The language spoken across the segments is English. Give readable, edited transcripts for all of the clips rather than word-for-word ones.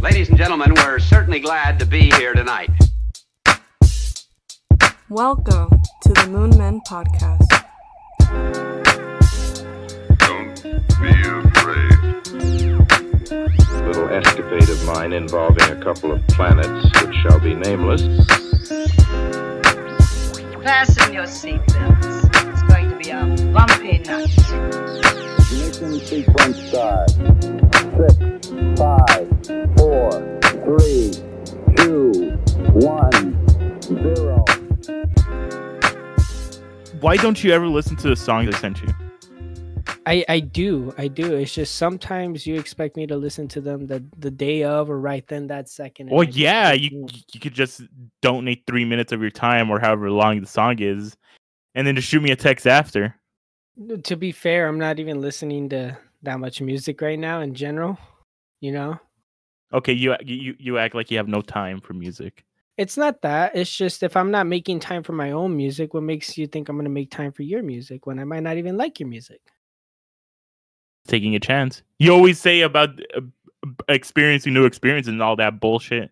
Ladies and gentlemen, we're certainly glad to be here tonight. Welcome to the Moon Men Podcast. Don't be afraid. Little escapade of mine involving a couple of planets which shall be nameless. Fasten your seatbelts. It's going to be a bumpy night. Ignition sequence start. 6, 5, 4, 3, 2, 1, 0. Why don't you ever listen to the song I sent you? I do. It's just sometimes you expect me to listen to them the day of or right then that second. Well, yeah, you could just donate 3 minutes of your time or however long the song is, and then just shoot me a text after. To be fair, I'm not even listening to that much music right now in general, you know? Okay, you act like you have no time for music. It's not that. It's just if I'm not making time for my own music, what makes you think I'm going to make time for your music when I might not even like your music? Taking a chance. You always say about experiencing new experiences and all that bullshit.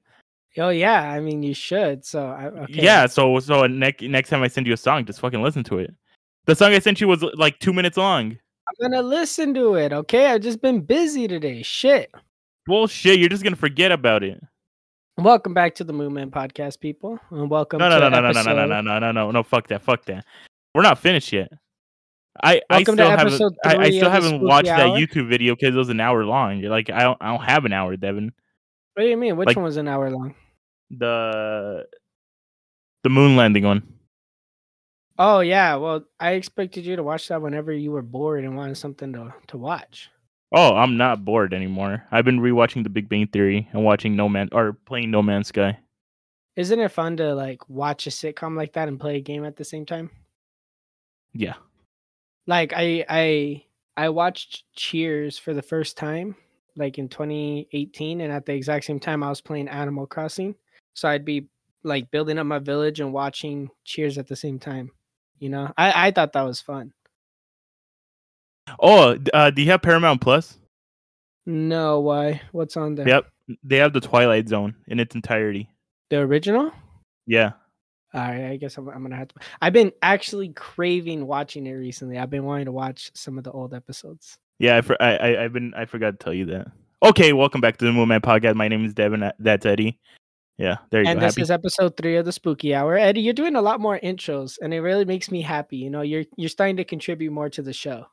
Oh yeah, I mean you should. So okay. Yeah, so next time I send you a song, just fucking listen to it. The song I sent you was like 2 minutes long. I'm gonna listen to it. Okay, I've just been busy today. Shit. Bullshit. You're just gonna forget about it. Welcome back to the Moon Man Podcast, people, and welcome. No. Fuck that. We're not finished yet. I still haven't watched that YouTube video because it was an hour long. You're like, I don't have an hour, Devin. What do you mean? Which one was an hour long? The moon landing one. Oh yeah, well, I expected you to watch that whenever you were bored and wanted something to watch. Oh, I'm not bored anymore. I've been rewatching The Big Bang Theory and watching playing No Man's Sky. Isn't it fun to like watch a sitcom like that and play a game at the same time? Yeah. Like I watched Cheers for the first time like in 2018, and at the exact same time I was playing Animal Crossing. So I'd be like building up my village and watching Cheers at the same time. You know, I thought that was fun. Oh, do you have Paramount Plus? No, why? What's on there? Yep, they have The Twilight Zone in its entirety. The original? Yeah. All right, I guess I'm gonna have to. I've been actually craving watching it recently. I've been wanting to watch some of the old episodes. Yeah, I forgot to tell you that. Okay, welcome back to the Moon Man Podcast. My name is Devin. That's Eddie. Yeah, there you go. And this is episode 3 of the Spooky Hour. Eddie, you're doing a lot more intros, and it really makes me happy. You know, you're starting to contribute more to the show.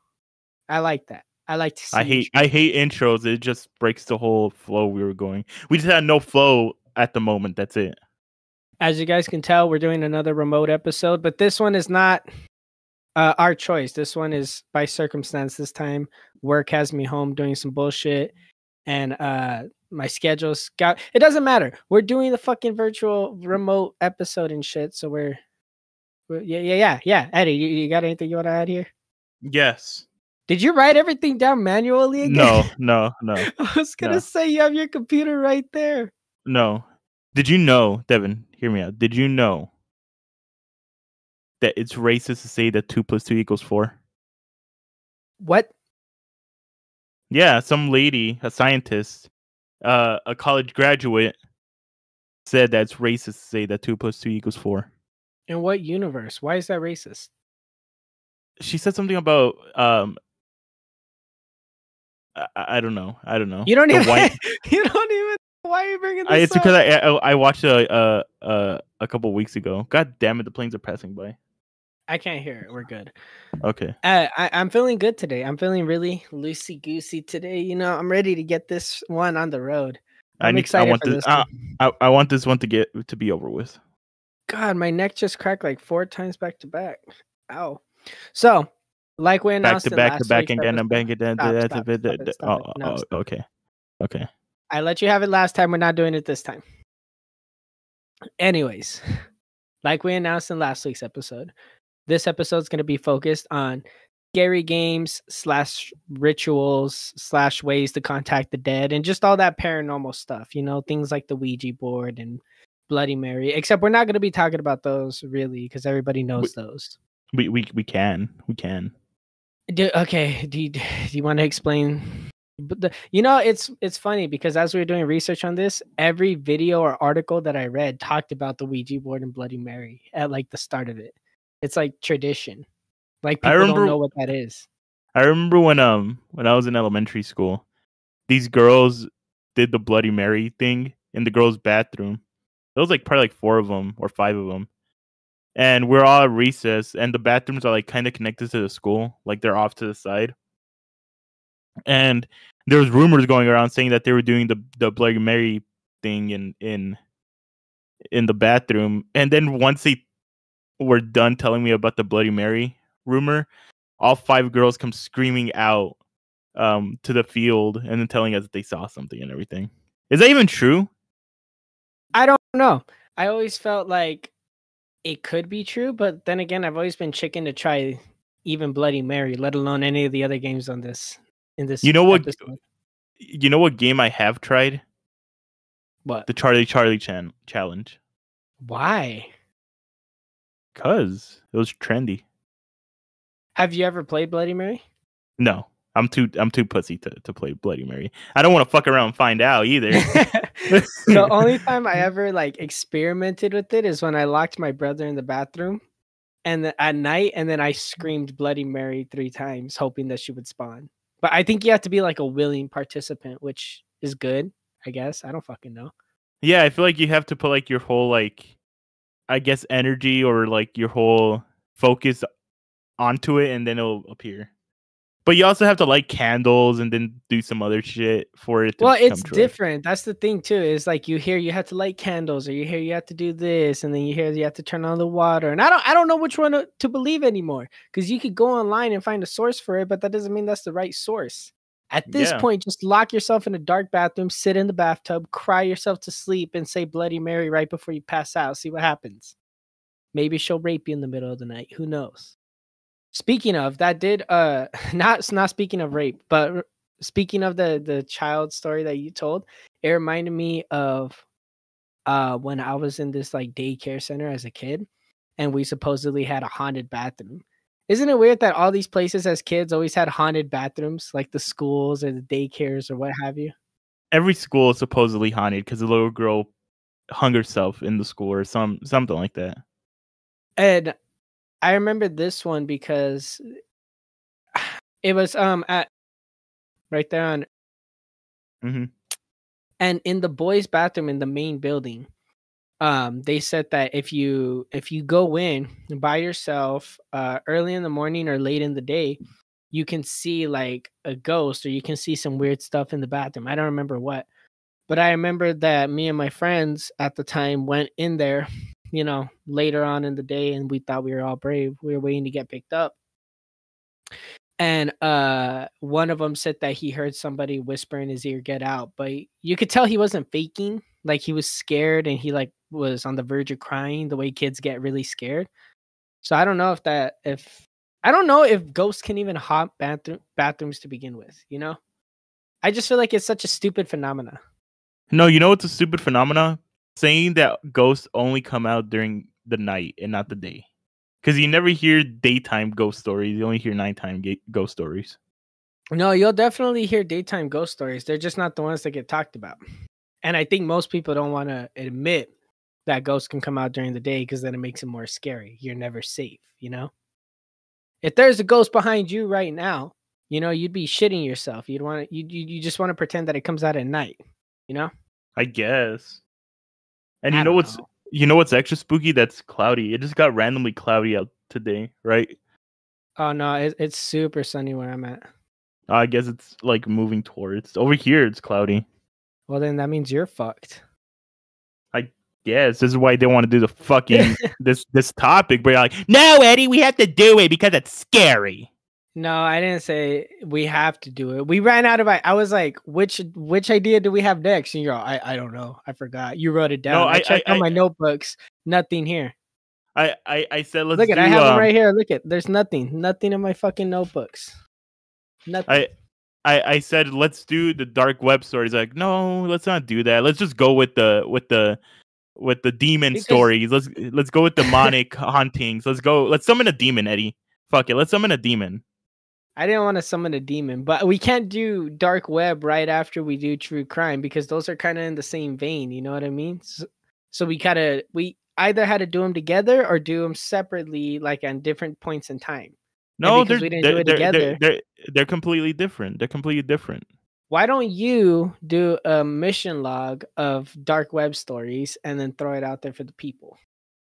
I like that. I like to see. I hate intros. It just breaks the whole flow we were going. We just had no flow at the moment. That's it. As you guys can tell, we're doing another remote episode, but this one is not our choice. This one is by circumstance. This time, work has me home doing some bullshit, and my schedule's got. It doesn't matter. We're doing the fucking virtual remote episode and shit. So we're yeah. Eddie, you got anything you want to add here? Yes. Did you write everything down manually again? No. I was gonna say you have your computer right there. No. Did you know, Devin? Hear me out. Did you know that it's racist to say that 2 + 2 = 4? What? Yeah, some lady, a scientist, a college graduate, said that it's racist to say that 2 + 2 = 4. In what universe? Why is that racist? She said something about I don't know. You don't even. You don't even. Why are you bringing this It's up? because I watched a couple weeks ago. God damn it, the planes are passing by. I can't hear it. We're good. Okay. I'm feeling good today. I'm feeling really loosey goosey today. You know, I'm ready to get this one on the road. I'm excited for this. I want this one to be over with. God, my neck just cracked like 4 times back to back. Ow. So, like we announced back to back again and bang it. Okay. I let you have it last time. We're not doing it this time. Anyways, like we announced in last week's episode, this episode is going to be focused on scary games / rituals / ways to contact the dead and just all that paranormal stuff. You know, things like the Ouija board and Bloody Mary. Except we're not going to be talking about those really because everybody knows those. We can. Okay. Do you want to explain But it's funny because as we were doing research on this, every video or article that I read talked about the Ouija board and Bloody Mary at like the start of it. It's like tradition. Like people don't know what that is. I remember when I was in elementary school, these girls did the Bloody Mary thing in the girls' bathroom. There was like probably like 4 of them or 5 of them. And we're all at recess, and the bathrooms are like kind of connected to the school, like they're off to the side. And there was rumors going around saying that they were doing the Bloody Mary thing in the bathroom. And then once they were done telling me about the Bloody Mary rumor, all 5 girls come screaming out to the field and then telling us that they saw something and everything. Is that even true? I don't know. I always felt like it could be true, but then again, I've always been chicken to try even Bloody Mary, let alone any of the other games on this. In this, you know what? Episode. You know what game I have tried? What? The Charlie challenge. Why? Because it was trendy. Have you ever played Bloody Mary? No. I'm too pussy to play Bloody Mary. I don't want to fuck around and find out either. The only time I ever like experimented with it is when I locked my brother in the bathroom and at night, and then I screamed Bloody Mary 3 times, hoping that she would spawn. But I think you have to be like a willing participant, which is good, I guess. I don't fucking know. Yeah, I feel like you have to put like your whole like, I guess, energy or like your whole focus onto it, and then it'll appear. But you also have to light candles and then do some other shit for it to Well, it's different. That's the thing too. Is like you hear you have to light candles, or you hear you have to do this, and then you hear you have to turn on the water. And I don't know which one to believe anymore, because you could go online and find a source for it, but that doesn't mean that's the right source. At this point, just lock yourself in a dark bathroom, sit in the bathtub, cry yourself to sleep, and say Bloody Mary right before you pass out. See what happens. Maybe she'll rape you in the middle of the night. Who knows? Speaking of, that did not speaking of rape, but speaking of the child story that you told, it reminded me of when I was in this like daycare center as a kid, and we supposedly had a haunted bathroom. Isn't it weird that all these places as kids always had haunted bathrooms, like the schools or the daycares or what have you? Every school is supposedly haunted because the little girl hung herself in the school or something like that. And I remember this one because it was at right there on, and in the boys' bathroom in the main building, they said that if you go in by yourself early in the morning or late in the day, you can see like a ghost, or you can see some weird stuff in the bathroom. I don't remember what, but I remember that me and my friends at the time went in there, later on in the day, and we thought we were all brave. We were waiting to get picked up. And one of them said that he heard somebody whisper in his ear, "Get out." But you could tell he wasn't faking. Like he was scared, and he like was on the verge of crying, the way kids get really scared. So I don't know if ghosts can even haunt bathrooms to begin with, I just feel like it's such a stupid phenomena. No, you know what's a stupid phenomena? Saying that ghosts only come out during the night and not the day. Because you never hear daytime ghost stories. You only hear nighttime ghost stories. No, you'll definitely hear daytime ghost stories. They're just not the ones that get talked about. And I think most people don't want to admit that ghosts can come out during the day, because then it makes it more scary. You're never safe, If there's a ghost behind you right now, you'd be shitting yourself. You just want to pretend that it comes out at night, I guess. And you know what's extra spooky? That's cloudy. It just got randomly cloudy out today, right? Oh no, it's super sunny where I'm at. I guess it's like moving towards. Over here, it's cloudy. Well, then that means you're fucked. I guess this is why they want to do the fucking this topic. But you're like, no, Eddie, we have to do it because it's scary. No, I didn't say we have to do it. We ran out of. I was like, which idea do we have next? And you're all, I don't know. I forgot. You wrote it down. No, I checked on my notebooks. Nothing here. I said let's look at. I have them right here. Look at. There's nothing in my fucking notebooks. Nothing. I said let's do the dark web stories. Like, no, let's not do that. Let's just go with the demon stories. Let's go with demonic hauntings. Let's summon a demon, Eddie. Fuck it. Let's summon a demon. I didn't want to summon a demon, but we can't do dark web right after we do true crime because those are kind of in the same vein. You know what I mean? So we either had to do them together or do them separately, like on different points in time. No, because we didn't do it together. They're completely different. They're completely different. Why don't you do a mission log of dark web stories and then throw it out there for the people?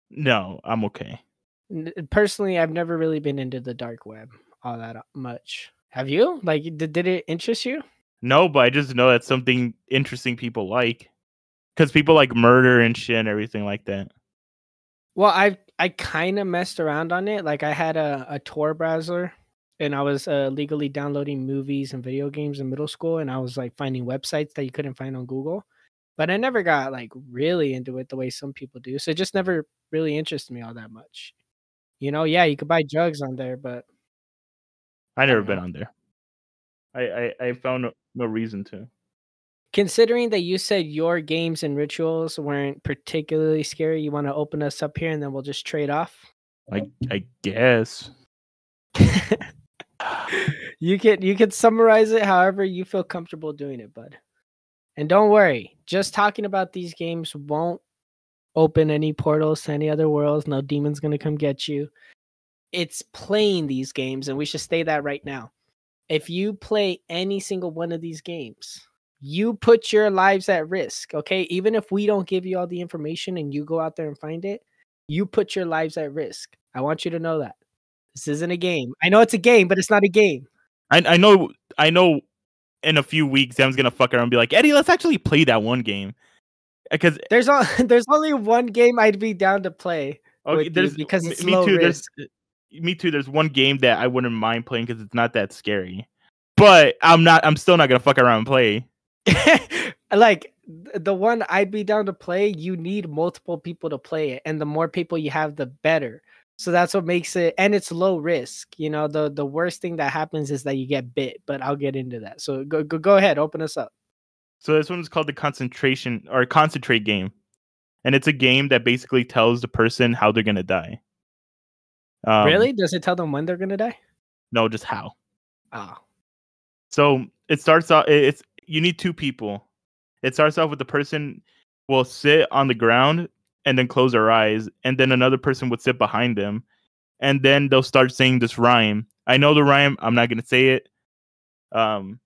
No, I'm okay. Personally, I've never really been into the dark web all that much. Have you? Like, did it interest you? No, but I just know that's something interesting people like, because people like murder and shit and everything like that. Well, I kind of messed around on it. Like, I had a Tor browser, and I was legally downloading movies and video games in middle school, and I was like finding websites that you couldn't find on Google. But I never got like really into it the way some people do. So it just never really interested me all that much. You know, yeah, you could buy drugs on there, but I never don't been know. on there. I found no reason to. Considering that you said your games and rituals weren't particularly scary, you want to open us up here and then we'll just trade off? I guess. You can summarize it however you feel comfortable doing it, bud. And don't worry, just talking about these games won't open any portals to any other worlds. No demon's gonna come get you. It's playing these games, and we should say that right now. If you play any single one of these games, you put your lives at risk, okay? Even if we don't give you all the information and you go out there and find it, you put your lives at risk. I want you to know that. This isn't a game. I know it's a game, but it's not a game. I know in a few weeks Sam's gonna fuck around and be like, Eddie, let's actually play that one game. Because there's only one game I'd be down to play. Okay, because it's me low too. risk. Me too. There's one game that I wouldn't mind playing because it's not that scary. But I'm still not gonna fuck around and play. Like the one I'd be down to play, you need multiple people to play it, and the more people you have, the better. So that's what makes it, and it's low risk. You know, the worst thing that happens is that you get bit, but I'll get into that. So go ahead, open us up. So this one is called the concentrate game, and it's a game that basically tells the person how they're gonna die. Really? Does it tell them when they're gonna die? No, just how. Oh. So it starts off. You need two people. It starts off with the person will sit on the ground and then close their eyes, and then another person would sit behind them, and then they'll start saying this rhyme. I know the rhyme. I'm not gonna say it. Can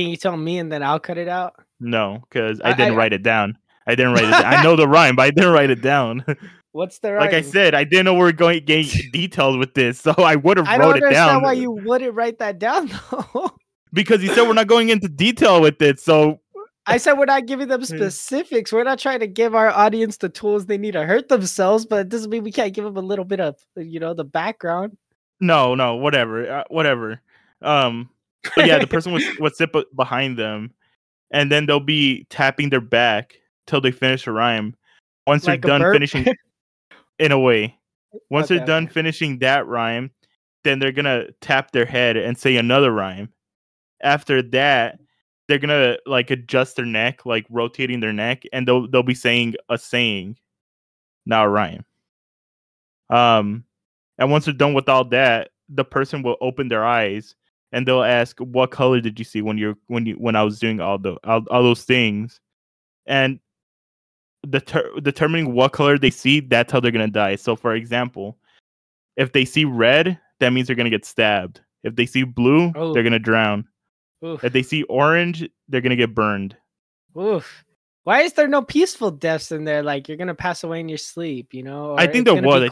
you tell me and then I'll cut it out? No, because I didn't write it down. I didn't write it down. I know the rhyme, but I didn't write it down. What's the rhyme? Like I said, I didn't know we were going to get details with this, so I would have wrote it down. I don't understand why you wouldn't write that down, though. Because you said we're not going into detail with it, so... I said we're not giving them specifics. We're not trying to give our audience the tools they need to hurt themselves, but it doesn't mean we can't give them a little bit of, the background. No, whatever. But yeah, the person would sit behind them, and then they'll be tapping their back till they finish a rhyme. Once they're done finishing, in a way, once they're done finishing that rhyme, then they're gonna tap their head and say another rhyme. After that, they're gonna like adjust their neck, like rotating their neck, and they'll be saying a saying, not a rhyme. And once they're done with all that, the person will open their eyes. And they'll ask, "What color did you see when I was doing all those things?" And determining what color they see, that's how they're gonna die. So, for example, if they see red, that means they're gonna get stabbed. If they see blue, they're gonna drown. Oof. If they see orange, they're gonna get burned. Oof. Why is there no peaceful deaths in there? Like you're gonna pass away in your sleep, Or I think there was.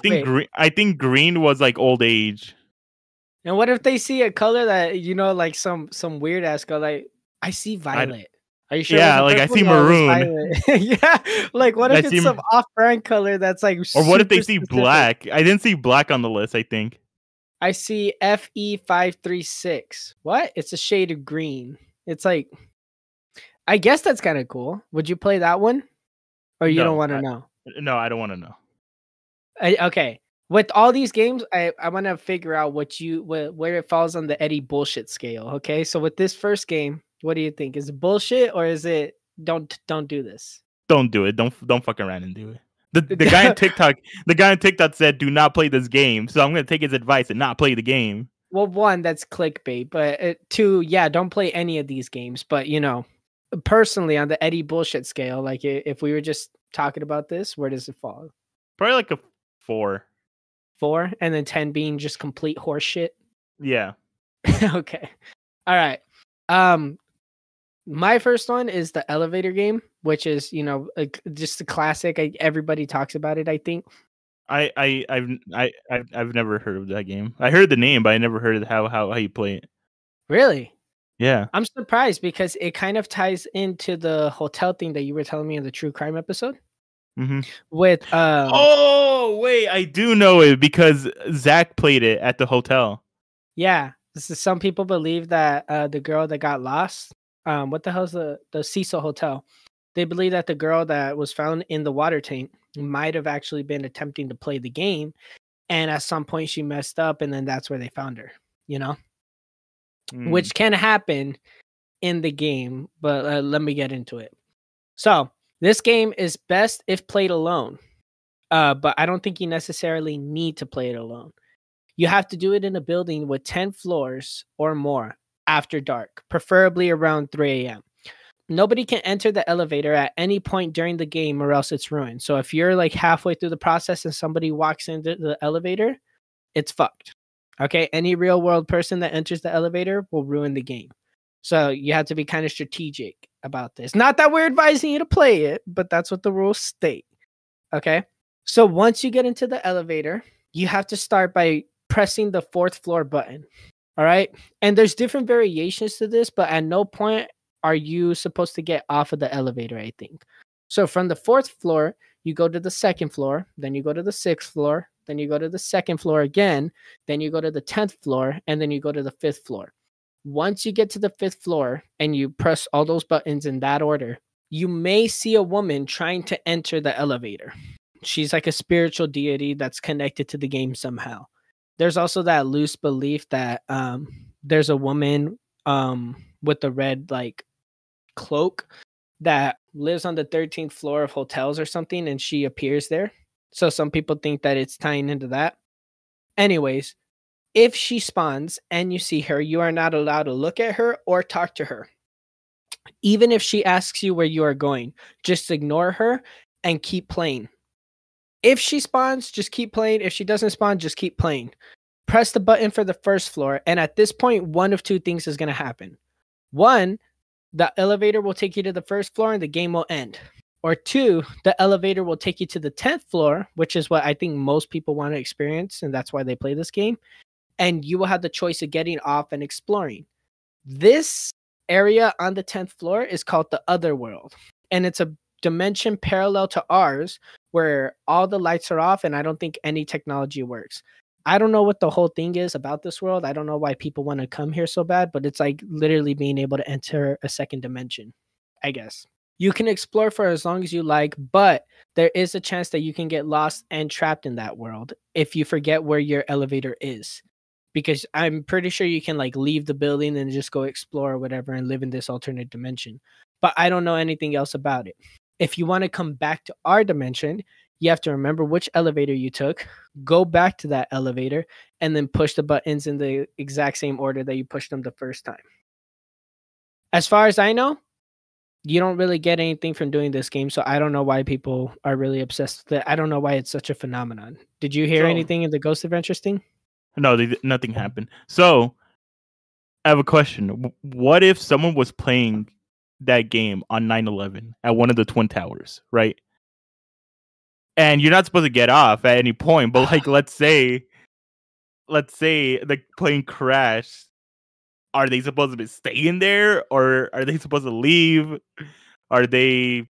I think green was like old age. And what if they see a color that like some weird ass color? Like I see violet. Are you sure? Yeah, like I see maroon. Yeah, like what if it's some off-brand color that's like? Or what if they see black? I didn't see black on the list. I think I see FE536. What? It's a shade of green. It's like, I guess that's kind of cool. Would you play that one, or you don't want to know? No, I don't want to know. Okay. With all these games, I want to figure out where it falls on the Eddie bullshit scale. Okay, so with this first game, what do you think? Is it bullshit or is it don't do this? Don't do it. Don't fuck around and do it. The guy on TikTok said, "Do not play this game." So I'm gonna take his advice and not play the game. Well, one, that's clickbait, but two, yeah, don't play any of these games. But personally, on the Eddie bullshit scale, like if we were just talking about this, where does it fall? Probably like a 4. 4, and then 10 being just complete horse shit. Yeah. Okay. All right. My first one is the elevator game, which is just a classic. Everybody talks about it, I think. I've never heard of that game. I heard the name, but I never heard of how you play it. Really? Yeah. I'm surprised because it kind of ties into the hotel thing that you were telling me in the true crime episode. Mm-hmm. With oh wait, I do know it because Zach played it at the hotel. Yeah, some people believe that the girl that got lost, what the hell's the Cecil Hotel? They believe that the girl that was found in the water tank might have actually been attempting to play the game, and at some point she messed up, and then that's where they found her. Which can happen in the game, but let me get into it. So this game is best if played alone, but I don't think you necessarily need to play it alone. You have to do it in a building with 10 floors or more after dark, preferably around 3 a.m. Nobody can enter the elevator at any point during the game or else it's ruined. So if you're like halfway through the process and somebody walks into the elevator, it's fucked. Okay, any real world person that enters the elevator will ruin the game. So you have to be kind of strategic about this. Not that we're advising you to play it, but that's what the rules state. Okay, so once you get into the elevator, you have to start by pressing the 4th floor button. All right, and there's different variations to this, but at no point are you supposed to get off of the elevator, I think. So from the 4th floor, you go to the 2nd floor, then you go to the 6th floor, then you go to the 2nd floor again, then you go to the 10th floor, and then you go to the 5th floor. Once you get to the 5th floor and you press all those buttons in that order, you may see a woman trying to enter the elevator. She's like a spiritual deity that's connected to the game somehow. There's also that loose belief that there's a woman with the red like cloak that lives on the 13th floor of hotels or something, and she appears there. So some people think that it's tying into that. Anyways, if she spawns and you see her, you are not allowed to look at her or talk to her. Even if she asks you where you are going, just ignore her and keep playing. If she spawns, just keep playing. If she doesn't spawn, just keep playing. Press the button for the 1st floor, and at this point, one of two things is going to happen. One, the elevator will take you to the 1st floor and the game will end. Or two, the elevator will take you to the 10th floor, which is what I think most people want to experience, and that's why they play this game. And you will have the choice of getting off and exploring. This area on the 10th floor is called the Otherworld, and it's a dimension parallel to ours where all the lights are off, and I don't think any technology works. I don't know what the whole thing is about this world. I don't know why people want to come here so bad, but it's like literally being able to enter a second dimension, I guess. You can explore for as long as you like, but there is a chance that you can get lost and trapped in that world if you forget where your elevator is. Because I'm pretty sure you can like leave the building and just go explore or whatever and live in this alternate dimension. But I don't know anything else about it. If you want to come back to our dimension, you have to remember which elevator you took, go back to that elevator, and then push the buttons in the exact same order that you pushed them the first time. As far as I know, you don't really get anything from doing this game, so I don't know why people are really obsessed with it. I don't know why it's such a phenomenon. Did you hear anything in the Ghost Adventures thing? No, nothing happened. So, I have a question. What if someone was playing that game on 9/11 at one of the Twin Towers, right? And you're not supposed to get off at any point, but like, let's say the plane crashed. Are they supposed to be staying there, or are they supposed to leave? Are they?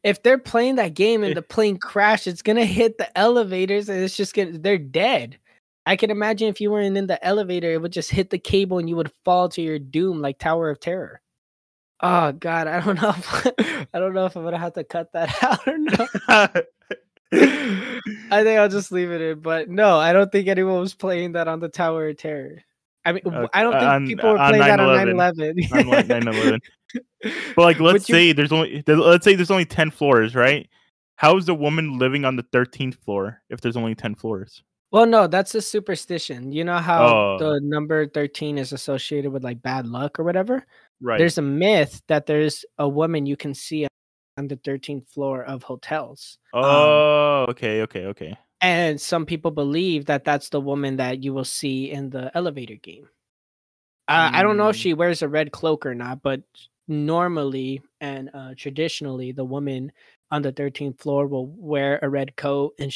If they're playing that game and the plane crashed, it's gonna hit the elevators, and it's just they're dead. I can imagine if you weren't in the elevator, it would just hit the cable and you would fall to your doom like Tower of Terror. Oh God, I don't know. I don't know if I'm gonna have to cut that out or not. I think I'll just leave it in. But no, I don't think anyone was playing that on the Tower of Terror. I mean, I don't think people were playing that on 9/11. On 9/11. But like, let's say there's only 10 floors, right? How is the woman living on the 13th floor if there's only 10 floors? Well, no, that's a superstition. You know how Oh, the number 13 is associated with like bad luck or whatever? right. There's a myth that there's a woman you can see on the 13th floor of hotels. Oh, okay. And some people believe that that's the woman that you will see in the elevator game. I don't know if Mm, she wears a red cloak or not, but normally and traditionally, the woman on the 13th floor will wear a red coat and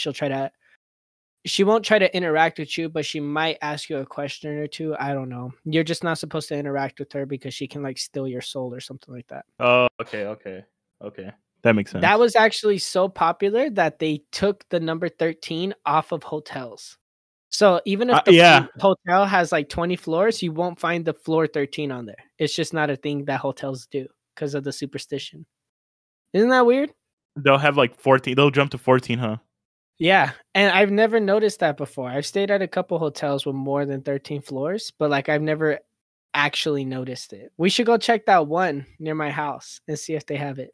she won't try to interact with you, but she might ask you a question or two. I don't know. You're just not supposed to interact with her because she can like steal your soul or something like that. oh, okay. That makes That sense. was actually so popular that they took the number 13 off of hotels. So even if the Yeah, hotel has like 20 floors, you won't find the floor 13 on there. It's just not a thing that hotels do because of the superstition. Isn't that weird? they'll have like 14. They'll jump to 14, huh? Yeah, and I've never noticed that before. I've stayed at a couple hotels with more than 13 floors, but like I've never actually noticed it. We should go check that one near my house and see if they have it.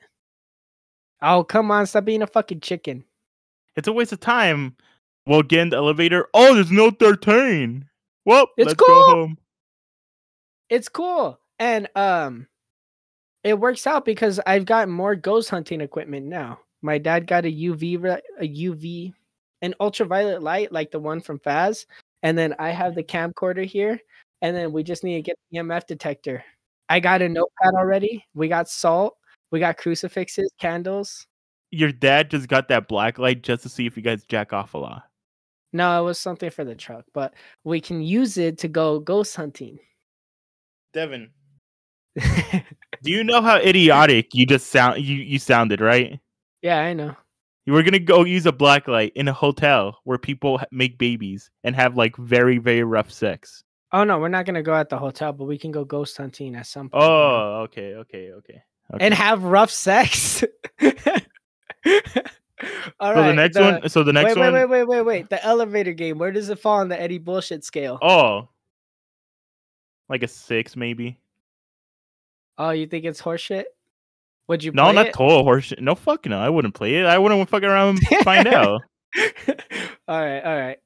Oh, come on, stop being a fucking chicken. It's a waste of time. We'll get in the elevator. Oh, there's no 13. Well, It's let's go cool. home. It's cool. And it works out because I've got more ghost hunting equipment now. My dad got a UV, an ultraviolet light like the one from Faz, and then I have the camcorder here, and then we just need to get the EMF detector. I got a notepad already. We got salt. We got crucifixes, candles. Your dad just got that black light just to see if you guys jack off a lot. No, it was something for the truck, but we can use it to go ghost hunting. Devin, do you know how idiotic you just you sounded, right? Yeah, I know. You were gonna go use a black light in a hotel where people make babies and have like very, very rough sex. Oh no, we're not gonna go at the hotel, but we can go ghost hunting at some point. Oh, okay. And have rough sex. All So the right. next one. So the next one. Wait. The elevator game. Where does it fall on the Eddie bullshit scale? Oh, like a 6 maybe. Oh, you think it's horseshit? Would you No, play not it? total horseshit. No, fuck no. I wouldn't play it. I wouldn't fuck around and find out. All right.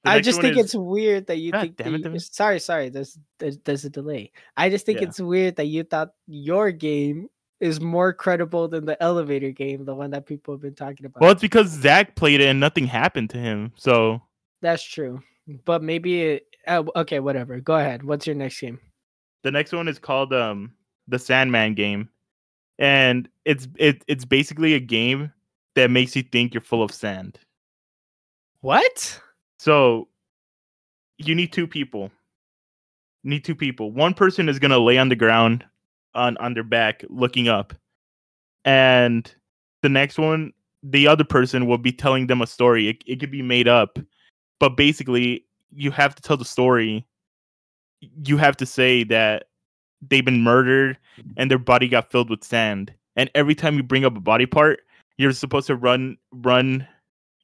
The I next just one think is- it's weird that you God think damn it, that Devin. sorry. There's a delay. I just think Yeah. it's weird that you thought your game is more credible than the elevator game, the one that people have been talking about. Well, it's because Zach played it and nothing happened to him. So That's true. But maybe okay, whatever. Go ahead. What's your next game? the next one is called the Sandman game, and it's basically a game that makes you think you're full of sand. What? So you need two people. One person is gonna lay on the ground on their back looking up. And the next one, the other person will be telling them a story. It could be made up. But basically, you have to tell the story. You have to say that they've been murdered and their body got filled with sand. And every time you bring up a body part, you're supposed to run.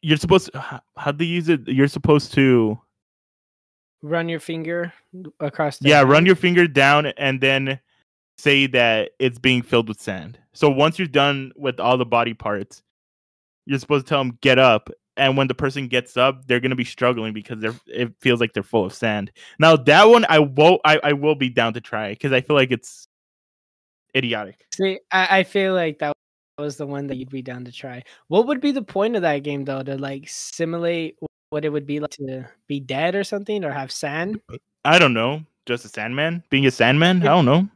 You're supposed to, how do you use it? You're supposed to Run your finger across the run hand? your finger down and then say that it's being filled with sand. So once you're done with all the body parts, you're supposed to tell them get up. And when the person gets up, they're gonna be struggling because it feels like they're full of sand. Now that one I will be down to try because I feel like it's idiotic. See, I feel like that was the one that you'd be down to try. What would be the point of that game though? To like simulate what it would be like to be dead or something or have sand? I don't know. Just a Sandman? Being a Sandman? I don't know.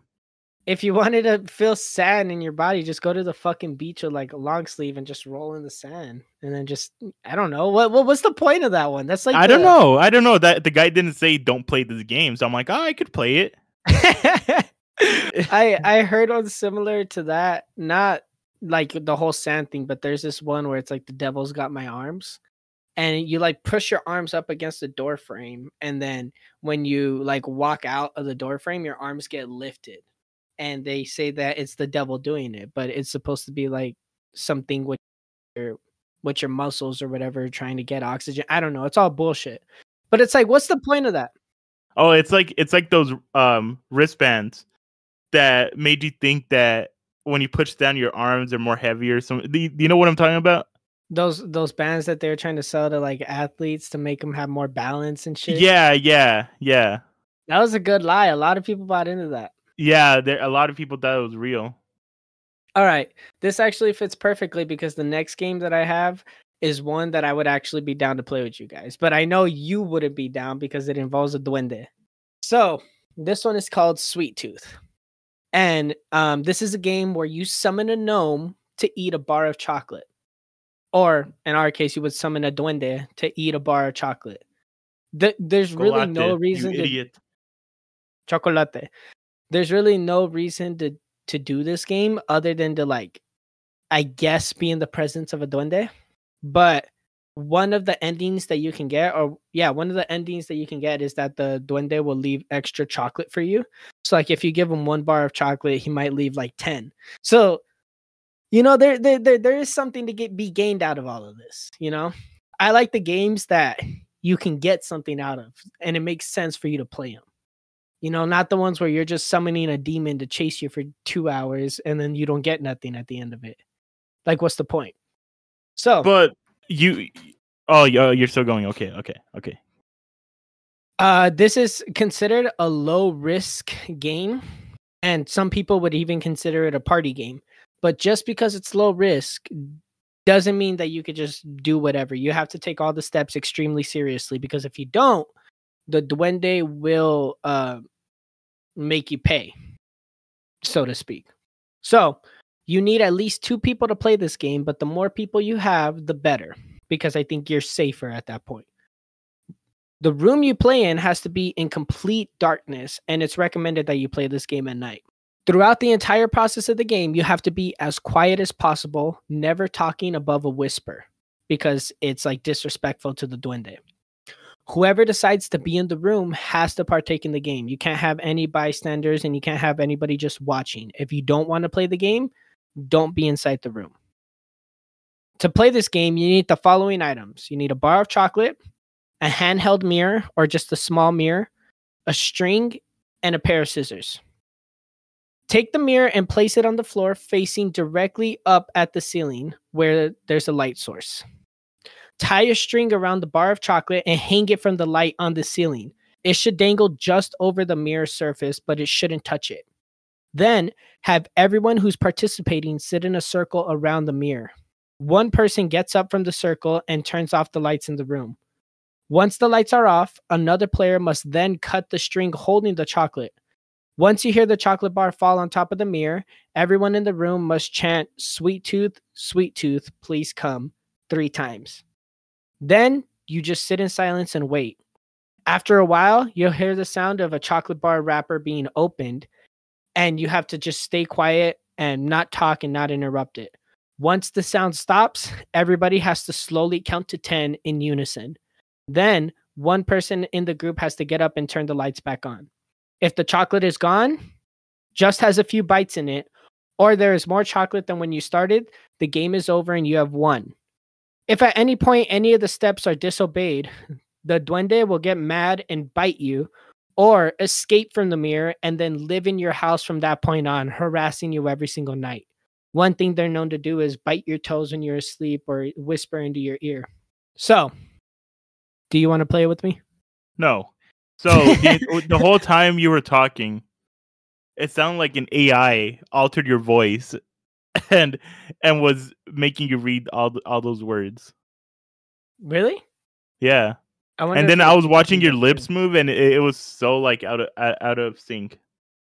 If you wanted to feel sand in your body, just go to the fucking beach with like a long sleeve and just roll in the sand, and then just I don't know what's the point of that one? That's like I don't know. That the guy didn't say don't play this game, so I'm like, oh, I could play it. I heard one similar to that, not like the whole sand thing, but there's this one where it's like the devil's got my arms, and you like push your arms up against the door frame, and then when you like walk out of the door frame, your arms get lifted. And they say that it's the devil doing it, but it's supposed to be like something with your muscles or whatever trying to get oxygen. I don't know. It's all bullshit. But it's like, what's the point of that? Oh, it's like those wristbands that made you think that when you push down your arms are more heavy or something. Do you know what I'm talking about? Those bands that they're trying to sell to like athletes to make them have more balance and shit. Yeah. That was a good lie. A lot of people bought into that. Yeah, a lot of people thought it was real. All right. This actually fits perfectly because the next game that I have is one that I would actually be down to play with you guys. But I know you wouldn't be down because it involves a duende. So this one is called Sweet Tooth. And this is a game where you summon a gnome to eat a bar of chocolate. Or in our case, you would summon a duende to eat a bar of chocolate. There's really no Chocolate, reason you to idiot. chocolate. There's really no reason to do this game other than to like, I guess, be in the presence of a duende. But one of the endings that you can get, one of the endings that you can get is that the duende will leave extra chocolate for you. So like if you give him 1 bar of chocolate, he might leave like 10. So there is something to be gained out of all of this. I like the games that you can get something out of, and it makes sense for you to play them. Not the ones where you're just summoning a demon to chase you for 2 hours and then you don't get nothing at the end of it. Like, what's the point? So, but you're still going. Okay. This is considered a low risk game, and some people would even consider it a party game. But just because it's low risk doesn't mean that you could just do whatever. You have to take all the steps extremely seriously, because if you don't, the duende will make you pay, so to speak. So you need at least 2 people to play this game, but the more people you have, the better, because I think you're safer at that point. The room you play in has to be in complete darkness, and it's recommended that you play this game at night. Throughout the entire process of the game, you have to be as quiet as possible, never talking above a whisper, because it's like disrespectful to the duende. Whoever decides to be in the room has to partake in the game. You can't have any bystanders, and you can't have anybody just watching. If you don't want to play the game, don't be inside the room. To play this game, you need the following items. You need a bar of chocolate, a handheld mirror or just a small mirror, a string, and a pair of scissors. Take the mirror and place it on the floor facing directly up at the ceiling where there's a light source. Tie a string around the bar of chocolate and hang it from the light on the ceiling. It should dangle just over the mirror surface, but it shouldn't touch it. Then have everyone who's participating sit in a circle around the mirror. One person gets up from the circle and turns off the lights in the room. Once the lights are off, another player must then cut the string holding the chocolate. Once you hear the chocolate bar fall on top of the mirror, everyone in the room must chant, sweet tooth, please come," 3 times. Then you just sit in silence and wait. After a while, you'll hear the sound of a chocolate bar wrapper being opened, and you have to just stay quiet and not talk and not interrupt it. Once the sound stops, everybody has to slowly count to 10 in unison. Then one person in the group has to get up and turn the lights back on. If the chocolate is gone, just has a few bites in it, or there is more chocolate than when you started, the game is over and you have won. If at any point any of the steps are disobeyed, the duende will get mad and bite you, or escape from the mirror and then live in your house from that point on, harassing you every single night. One thing they're known to do is bite your toes when you're asleep or whisper into your ear. So, do you want to play with me? No. So the whole time you were talking, it sounded like an AI altered your voice and was making you read all those words. Really? Yeah. And then I was watching your lips move, and it was so like out of sync.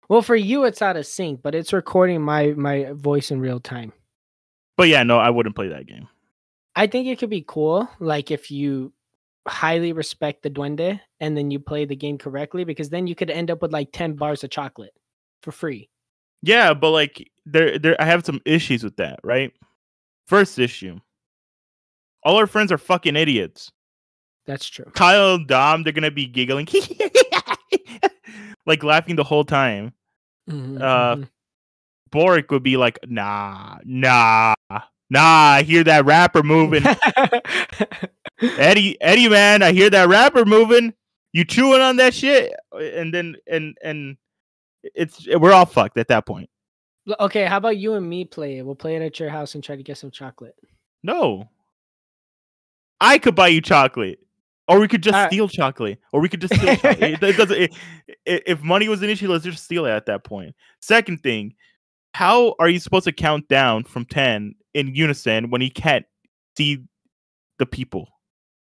Well, for you, it's out of sync, but it's recording my voice in real time. But yeah, no, I wouldn't play that game. I think it could be cool, like if you highly respect the duende and then you play the game correctly, because then you could end up with like 10 bars of chocolate for free. Yeah, but like there I have some issues with that, right? First issue. All our friends are fucking idiots. That's true. Kyle and Dom, they're gonna be giggling, like laughing the whole time. Boric would be like, nah, I hear that rapper moving. Eddie, man, I hear that rapper moving. You chewing on that shit, and then we're all fucked at that point. Okay, how about you and me play it? We'll play it at your house and try to get some chocolate. No, I could buy you chocolate, or we could just steal chocolate, or we could just steal chocolate. It doesn't. If money was an issue, let's just steal it at that point. Second thing, how are you supposed to count down from 10 in unison when you can't see the people?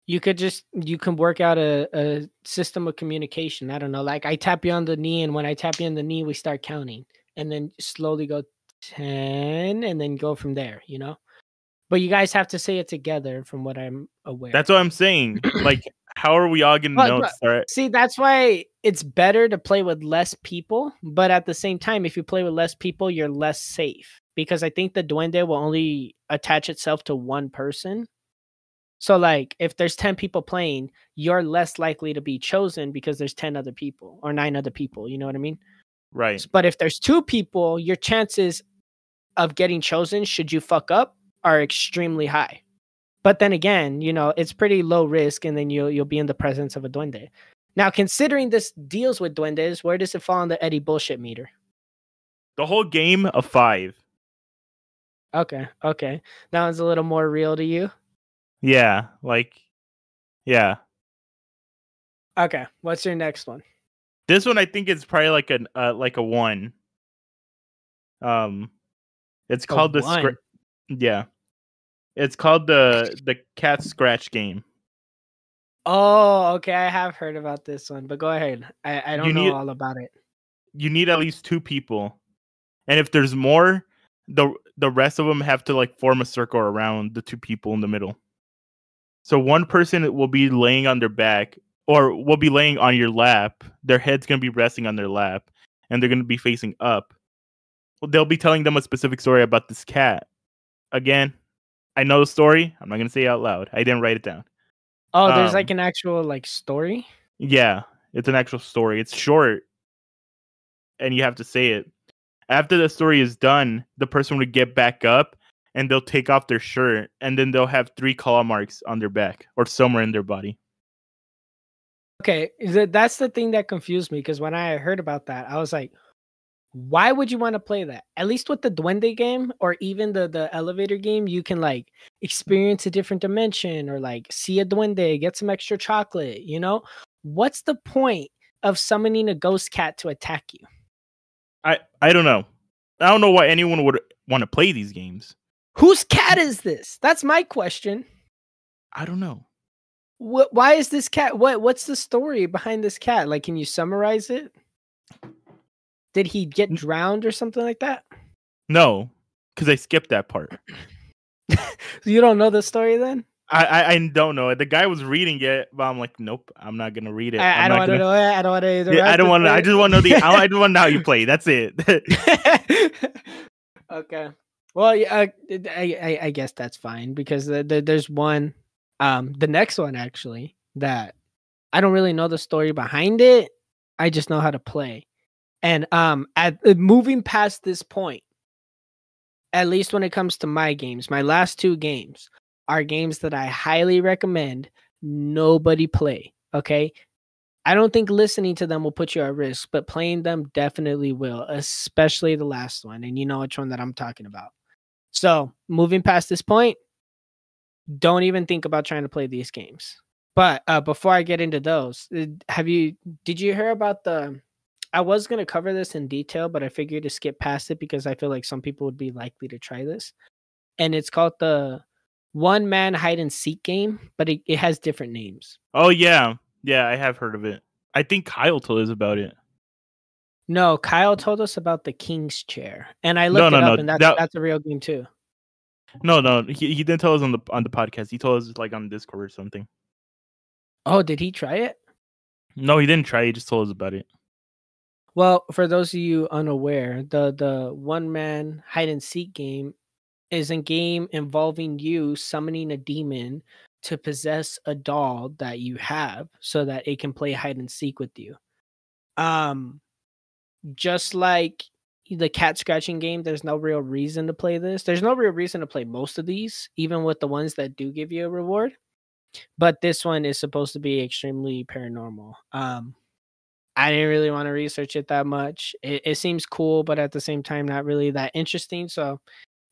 You can work out a system of communication. I don't know, like I tap you on the knee, and when I tap you on the knee, we start counting, and then slowly go 10, and then go from there. But you guys have to say it together, from what I'm aware. That's what I'm saying. Like, how are we all gonna know to start? See, that's why it's better to play with less people. But at the same time, if you play with less people, you're less safe, because I think the duende will only attach itself to one person. So, like, if there's 10 people playing, you're less likely to be chosen because there's 10 other people or 9 other people. You know what I mean? Right. But if there's 2 people, your chances of getting chosen, should you fuck up, are extremely high. But then again, it's pretty low risk, and then you'll be in the presence of a duende. Now, considering this deals with duendes, where does it fall on the Eddie bullshit meter? The whole game of 5. Okay. That one's a little more real to you. Yeah, yeah. Okay, what's your next one? This one I think is probably like a 1. It's called the yeah. It's called the cat scratch game. Oh, okay. I have heard about this one, but go ahead. I don't know all about it. You need at least 2 people, and if there's more, the rest of them have to like form a circle around the 2 people in the middle. So one person will be laying on their back, or will be laying on your lap. Their head's gonna be resting on their lap, and they're gonna be facing up. Well, they'll be telling them a specific story about this cat. Again, I know the story. I'm not gonna say it out loud. I didn't write it down. Oh, there's like an actual like story? Yeah, it's an actual story. It's short, and you have to say it. After the story is done, the person would get back up, and they'll take off their shirt, and then they'll have 3 claw marks on their back or somewhere in their body. Okay, that's the thing that confused me, because when I heard about that, I was like, why would you want to play that? At least with the duende game, or even the elevator game, you can like experience a different dimension, or like see a duende, get some extra chocolate, What's the point of summoning a ghost cat to attack you? I don't know. I don't know why anyone would want to play these games. Whose cat is this? That's my question. I don't know. Why is this cat? What's the story behind this cat? Like, can you summarize it? Did he get drowned or something like that? No, because I skipped that part. You don't know the story then? I don't know. The guy was reading it, but I'm like, nope, I'm not gonna read it. I don't want to know it. I don't want to. Yeah, I don't want to. I just want to know I just want to know how you play. That's it. Okay. Well, yeah, I guess that's fine, because there's one, the next one actually, that I don't really know the story behind it. I just know how to play. And moving past this point, at least when it comes to my games, my last 2 games are games that I highly recommend nobody play. Okay. I don't think listening to them will put you at risk, but playing them definitely will, especially the last one. And you know which one that I'm talking about. So moving past this point, don't even think about trying to play these games. But before I get into those, did you hear about I was going to cover this in detail, but I figured to skip past it because I feel like some people would be likely to try this. And it's called the one-man hide-and-seek game, but it has different names. Oh, yeah. Yeah, I have heard of it. I think Kyle told us about it. No, Kyle told us about the King's Chair. And I looked it up, and that's a real game, too. No. He didn't tell us on the podcast. He told us like on Discord or something. Oh, did he try it? No, he didn't try. He just told us about it. Well, for those of you unaware, the one-man hide-and-seek game is a game involving you summoning a demon to possess a doll that you have so that it can play hide-and-seek with you. Just like the cat scratching game, there's no real reason to play this. There's no real reason to play most of these, even with the ones that do give you a reward. But this one is supposed to be extremely paranormal. I didn't really want to research it that much. It seems cool, but at the same time, not really that interesting. So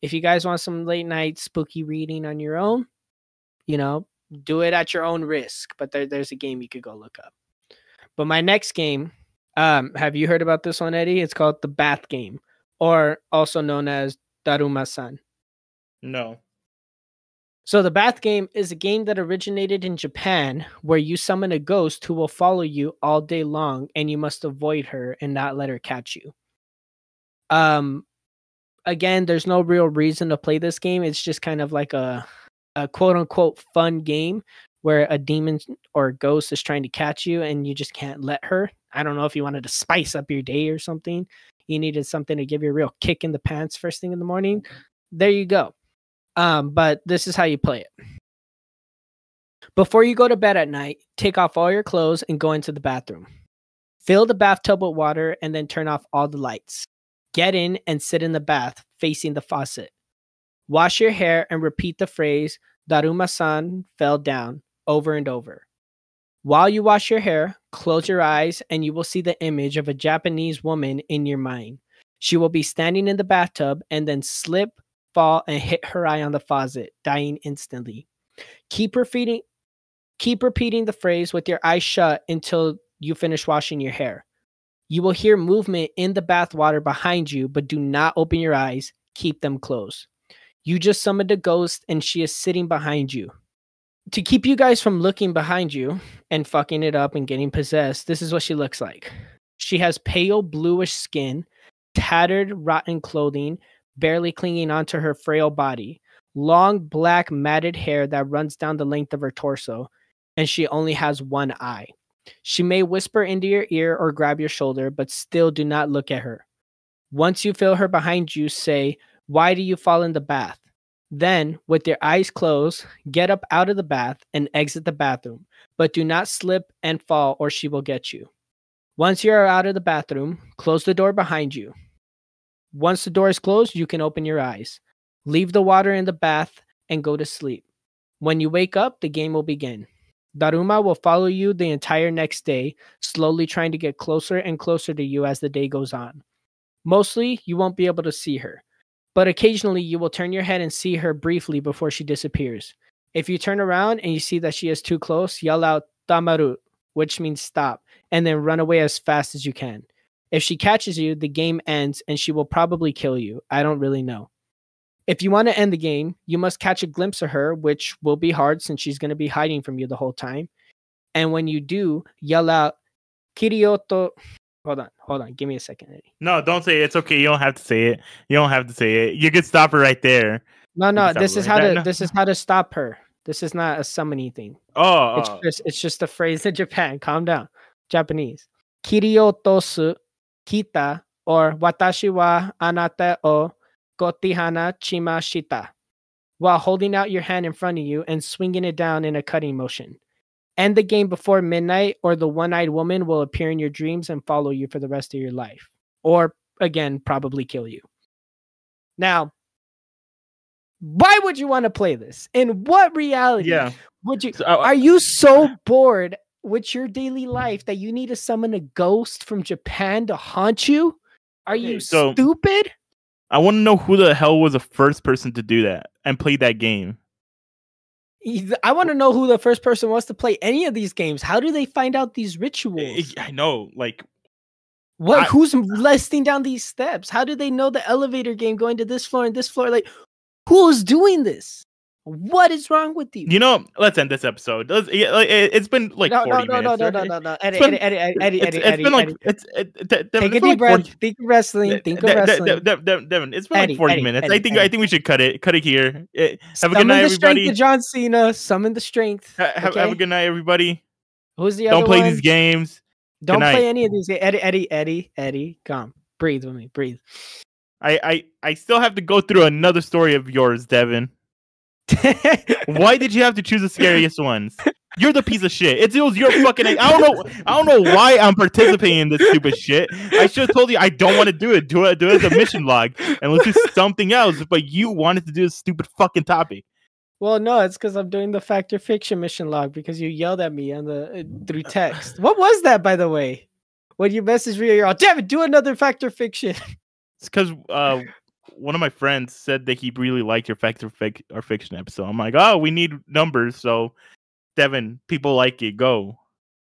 if you guys want some late night spooky reading on your own, do it at your own risk. But there's a game you could go look up. But my next game, have you heard about this one, Eddie? It's called the Bath Game, or also known as Daruma-san. No. So the Bath Game is a game that originated in Japan where you summon a ghost who will follow you all day long and you must avoid her and not let her catch you. Again, there's no real reason to play this game. It's just kind of like a quote unquote fun game where a demon or ghost is trying to catch you and you just can't let her. I don't know if you wanted to spice up your day or something. You needed something to give you a real kick in the pants first thing in the morning. There you go. But this is how you play it. Before you go to bed at night, take off all your clothes and go into the bathroom. Fill the bathtub with water and then turn off all the lights. Get in and sit in the bath facing the faucet. Wash your hair and repeat the phrase, Daruma-san fell down, over and over. While you wash your hair, close your eyes and you will see the image of a Japanese woman in your mind. She will be standing in the bathtub and then slip, fall, and hit her eye on the faucet, dying instantly. Keep repeating the phrase with your eyes shut until you finish washing your hair. You will hear movement in the bath water behind you, but do not open your eyes. Keep them closed. You just summoned a ghost and she is sitting behind you. To keep you guys from looking behind you and fucking it up and getting possessed, this is what she looks like. She has pale bluish skin, tattered, rotten clothing, barely clinging onto her frail body, long black matted hair that runs down the length of her torso, and she only has one eye. She may whisper into your ear or grab your shoulder, but still do not look at her. Once you feel her behind you, say, "Why do you fall in the bath?" Then, with your eyes closed, get up out of the bath and exit the bathroom, but do not slip and fall or she will get you. Once you are out of the bathroom, close the door behind you. Once the door is closed, you can open your eyes. Leave the water in the bath and go to sleep. When you wake up, the game will begin. Daruma will follow you the entire next day, slowly trying to get closer and closer to you as the day goes on. Mostly, you won't be able to see her, but occasionally you will turn your head and see her briefly before she disappears. If you turn around and you see that she is too close, yell out "Tamaru," which means stop, and then run away as fast as you can. If she catches you, the game ends and she will probably kill you. I don't really know. If you want to end the game, you must catch a glimpse of her, which will be hard since she's going to be hiding from you the whole time. And when you do, yell out "Kirioto." Hold on. Give me a second, Eddie. No, don't say it. It's okay. You don't have to say it. You could stop her right there. No. This is how to stop her. This is not a summoning thing. It's just a phrase in Japan. Calm down. Japanese. Kiriotosu kita or watashi wa anata o kotihana chimashita. While holding out your hand in front of you and swinging it down in a cutting motion. End the game before midnight, or the one-eyed woman will appear in your dreams and follow you for the rest of your life. Or, again, probably kill you. Now, why would you want to play this? In what reality would you... Are you so bored with your daily life that you need to summon a ghost from Japan to haunt you? Are you stupid? I want to know who the hell was the first person to do that and play that game. I want to know who the first person was to play any of these games. How do they find out these rituals? I know, like... Who's listing down these steps? How do they know the elevator game going to this floor and this floor? Like, who's doing this? What is wrong with you? You know, let's end this episode. It's been like 40 minutes. No. Eddie. Take a deep breath. Think of wrestling. Devin, it's been like 40 minutes. I think we should cut it. Cut it here. Have a good night, everybody. Summon the strength to John Cena. Summon the strength. Have a good night, everybody. Who's the other one? Don't play these games. Don't play any of these. Eddie, come. Breathe with me. Breathe. I still have to go through another story of yours, Devin. Why did you have to choose the scariest ones? You're the piece of shit. It was your fucking... I don't know why I'm participating in this stupid shit. I should have told you I don't want to do it. Do it as a mission log and let's do something else. But you wanted to do this stupid fucking topic. Well, no, it's because I'm doing the Fact or Fiction mission log because you yelled at me through text. What was that, by the way? When you messaged me, you're all, damn it, do another Fact or Fiction. It's because one of my friends said that he really liked your Fact or Fiction episode. I'm like, oh, we need numbers, so Devin, people like it. Go.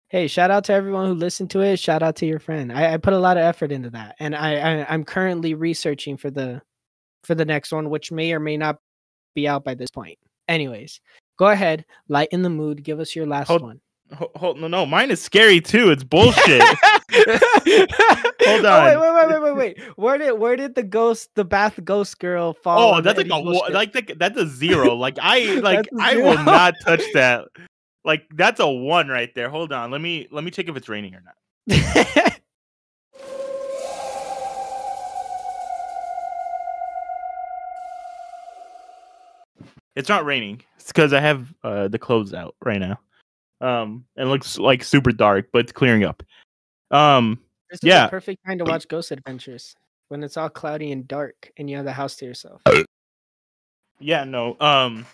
Hey, shout out to everyone who listened to it. Shout out to your friend. I put a lot of effort into that, and I'm currently researching for the next one, which may or may not be out by this point. Anyways, go ahead, lighten the mood. Give us your last one. No, mine is scary too. It's bullshit. Hold on. Oh, wait. Where did the bath ghost girl fall? Oh, that's that's a 0. Like I will not touch that. Like that's a 1 right there. Hold on. Let me check if it's raining or not. It's not raining. It's because I have the clothes out right now. It looks like super dark, but it's clearing up. This is the perfect time to watch Ghost Adventures when it's all cloudy and dark and you have the house to yourself. No, I'm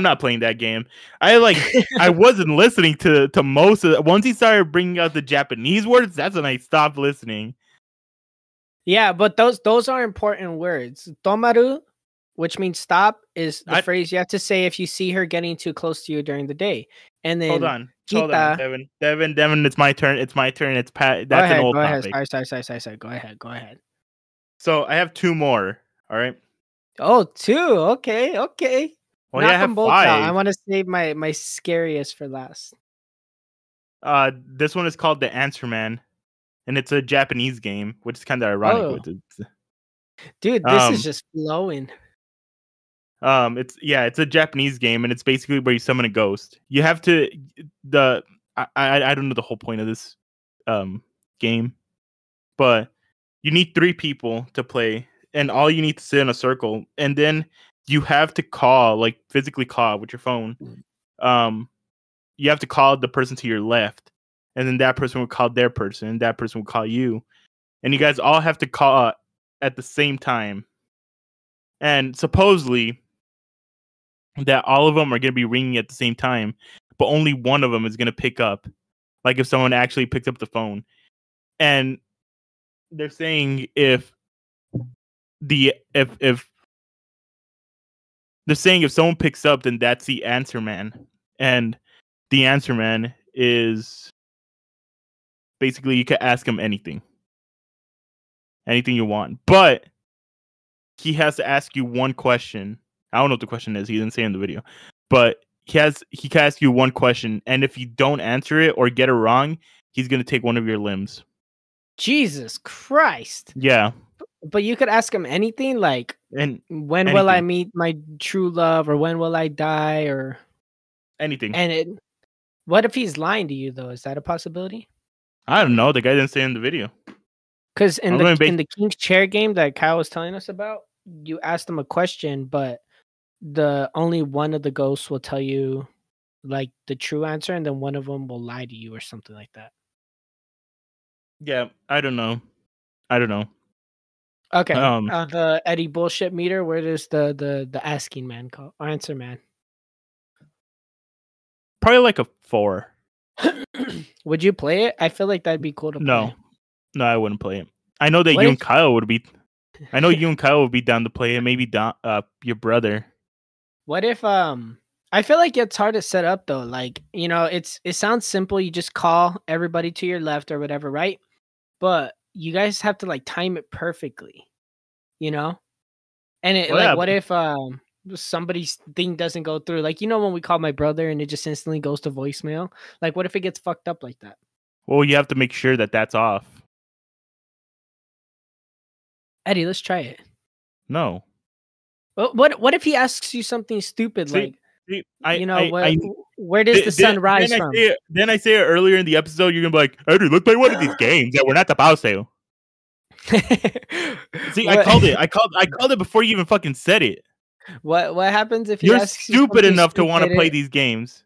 not playing that game. I wasn't listening to most of it. Once he started bringing out the Japanese words, that's when I stopped listening. Yeah, but those are important words. Tomaru, which means stop, is the phrase you have to say if you see her getting too close to you during the day. And then hold on, Devin, it's my turn. It's Pat. That's an old topic. Sorry. Go ahead. So I have 2 more. All right. Oh, 2. Okay. Well, Knock I have them both 5. out. I want to save my scariest for last. This one is called The Answer Man, and it's a Japanese game, which is kind of ironic. Oh. With it. Dude, this is just flowing. It's a Japanese game, and it's basically where you summon a ghost. You have to I don't know the whole point of this game, but you need 3 people to play, and all you need to sit in a circle, and then you have to call, like physically call with your phone. You have to call the person to your left, and then that person will call their person, and that person will call you, and you guys all have to call at the same time. And supposedly that all of them are going to be ringing at the same time, but only one of them is going to pick up. Like if someone actually picks up the phone. And they're saying if someone picks up, then that's the answer man. And the answer man is basically you can ask him anything you want, but he has to ask you one question. I don't know what the question is. He didn't say in the video, but he can ask you one question, and if you don't answer it or get it wrong, he's gonna take one of your limbs. Jesus Christ! Yeah, but you could ask him anything, like when will I meet my true love, or when will I die, or anything. And what if he's lying to you though? Is that a possibility? I don't know. The guy didn't say in the video. Because in the King's Chair game that Kyle was telling us about, you asked him a question, but the only one of the ghosts will tell you like the true answer, and then one of them will lie to you or something like that. Yeah, I don't know. Okay. The Eddie bullshit meter, where does the asking man call answer man? Probably like a 4. Would you play it? I feel like that'd be cool to play. No, I wouldn't play it. I know that you and Kyle would be down to play it. Maybe your brother. What if I feel like it's hard to set up though. Like, you know, it sounds simple. You just call everybody to your left or whatever, right? But you guys have to like time it perfectly, you know? And what if somebody's thing doesn't go through? Like, you know, when we call my brother and it just instantly goes to voicemail? Like, what if it gets fucked up like that? Well, you have to make sure that that's off. Eddie, let's try it. No. What if he asks you something stupid where does the sun rise from? Then I say it earlier in the episode, you're gonna be like, Eddie, let's play one of these games that we're not about to. See, I called it before you even fucking said it. What happens if you're stupid enough to want to play these games?